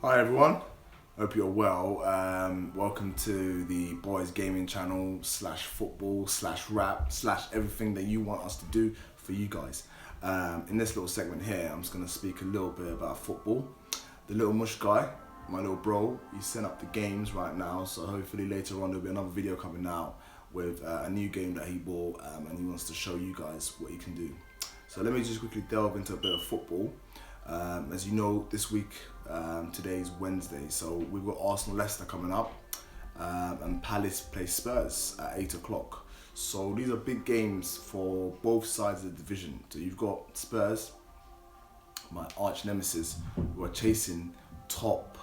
Hi everyone, hope you're well. Welcome to the Boys Gaming Channel /football/rap everything that you want us to do for you guys. In this little segment here, I'm just going to speak a little bit about football. The little mush guy, my little bro, he's setting up the games right now, so hopefully later on there'll be another video coming out with a new game that he bought and he wants to show you guys what he can do. So let me just quickly delve into a bit of football. As you know, this week, today is Wednesday, so we've got Arsenal-Leicester coming up, and Palace play Spurs at 8 o'clock. So these are big games for both sides of the division. So you've got Spurs, my arch nemesis, who are chasing top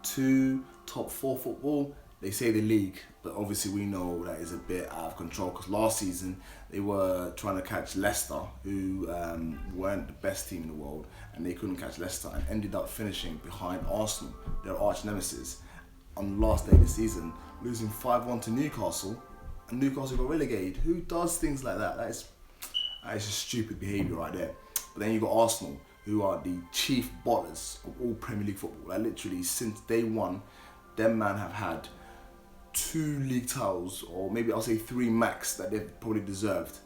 2, top 4 football. They say the league, but obviously we know that is a bit out of control because last season they were trying to catch Leicester, who weren't the best team in the world, and they couldn't catch Leicester and ended up finishing behind Arsenal, their arch nemesis, on the last day of the season, losing 5-1 to Newcastle, and Newcastle got relegated. Who does things like that? That is just stupid behaviour right there. But then you got Arsenal, who are the chief bottlers of all Premier League football. Like literally since day one, them man have had 2 league titles, or maybe I'll say 3 max, that they've probably deserved.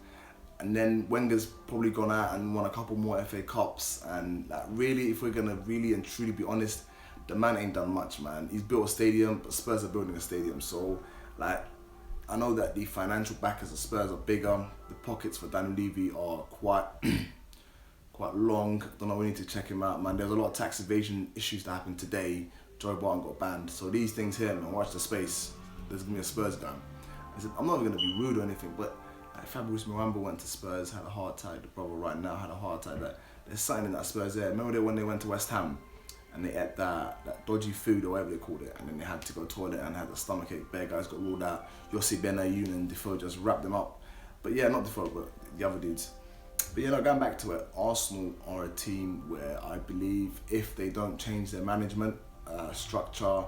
And then Wenger's probably gone out and won a couple more FA Cups. And like really, if we're gonna really and truly be honest, the man ain't done much, man. He's built a stadium, but Spurs are building a stadium. So like, I know that the financial backers of Spurs are bigger. The pockets for Daniel Levy are quite long. Don't know, we need to check him out, man. There's a lot of tax evasion issues that happened today. Joe Barton got banned. So these things here, man, watch the space. There's gonna be a Spurs game. I'm not gonna be rude or anything, but like, Fabrice Muamba went to Spurs, had a heart attack. The brother right now had a heart attack. That there's something in that Spurs there. Remember when they went to West Ham and they ate that dodgy food or whatever they called it, and then they had to go to the toilet and had a stomachache. Bear guys got ruled out. Yossi Benayoun and Defoe just wrapped them up. But yeah, not Defoe, but the other dudes. But yeah, going back to it, Arsenal are a team where I believe if they don't change their management structure,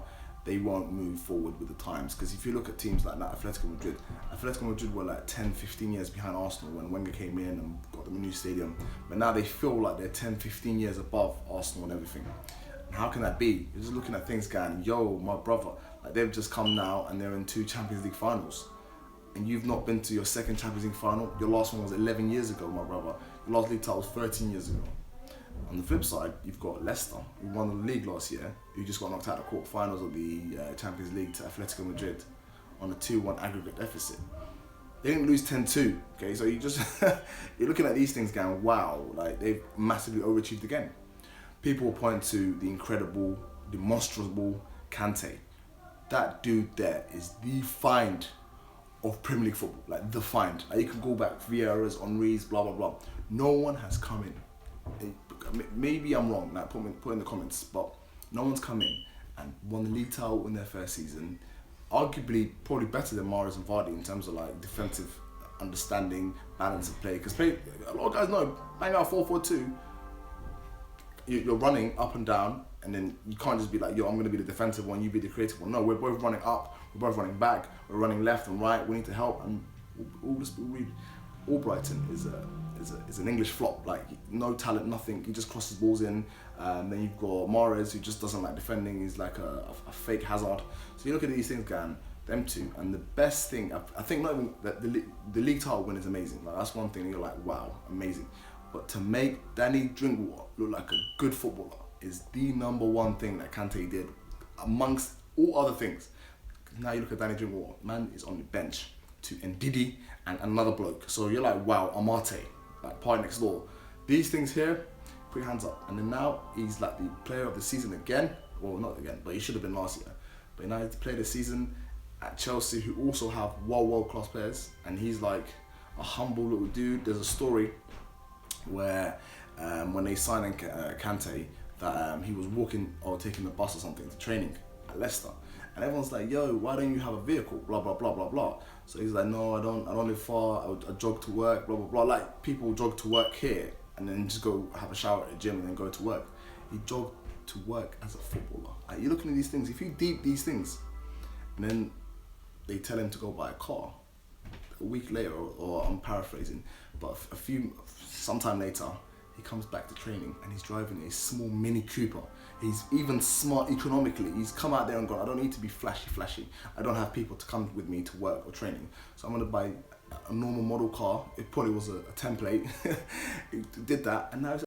they won't move forward with the times. Because if you look at teams like that, Atletico Madrid were like 10, 15 years behind Arsenal when Wenger came in and got them a new stadium. But now they feel like they're 10, 15 years above Arsenal and everything. And how can that be? You're just looking at things going, yo, my brother, like they've just come now and they're in 2 Champions League finals. And you've not been to your second Champions League final. Your last one was 11 years ago, my brother. Your last league title was 13 years ago. On the flip side, you've got Leicester, who won the league last year, who just got knocked out of the quarterfinals of the Champions League to Atletico Madrid on a 2-1 aggregate deficit. They didn't lose 10-2, okay? So you just, you're looking at these things going, wow, like they've massively overachieved again. People will point to the incredible, demonstrable Kante. That dude there is the find of Premier League football, like the find. Like you can go back, Vieira's, Henry's, blah, blah, blah. No one has come in. Maybe I'm wrong, like put in the comments, but no one's come in and won the league title in their first season. Arguably, probably better than Mahrez and Vardy in terms of like defensive understanding, balance of play. Because a lot of guys know, bang out 4-4-2, you're running up and down, and then you can't just be like, yo, I'm going to be the defensive one, you be the creative one. No, we're both running up, we're both running back, we're running left and right, we need to help, and Albrighton is an English flop, like no talent, nothing. He just crosses balls in. Then you've got Mahrez, who just doesn't like defending. He's like a fake Hazard. So you look at these things, going, them two, and the best thing, I think not even that the league title win is amazing. Like that's one thing you're like, wow, amazing. But to make Danny Drinkwater look like a good footballer is the #1 thing that Kante did, amongst all other things. Now you look at Danny Drinkwater, man is on the bench to Ndidi and another bloke. So you're like, wow, Amate, like party next door. These things here, put your hands up. And then now he's like the player of the season again. Well, not again, but he should have been last year. But now he's the player of the season at Chelsea, who also have world-class players. And he's like a humble little dude. There's a story where when they signed Kante, that he was walking or taking the bus or something to training at Leicester. And everyone's like, yo, why don't you have a vehicle? Blah, blah, blah, blah, blah. So he's like, no, I don't live far. I jog to work, blah, blah, blah. Like people jog to work here and then just go have a shower at the gym and then go to work. He jogged to work as a footballer. Like, you're looking at these things, if you deep these things, and then they tell him to go buy a car a week later, or I'm paraphrasing, but sometime later, He comes back to training and he's driving a small Mini Cooper. He's even smart economically. He's come out there and gone, I don't need to be flashy. I don't have people to come with me to work or training. So I'm gonna buy a normal model car. It probably was a template. He did that, and now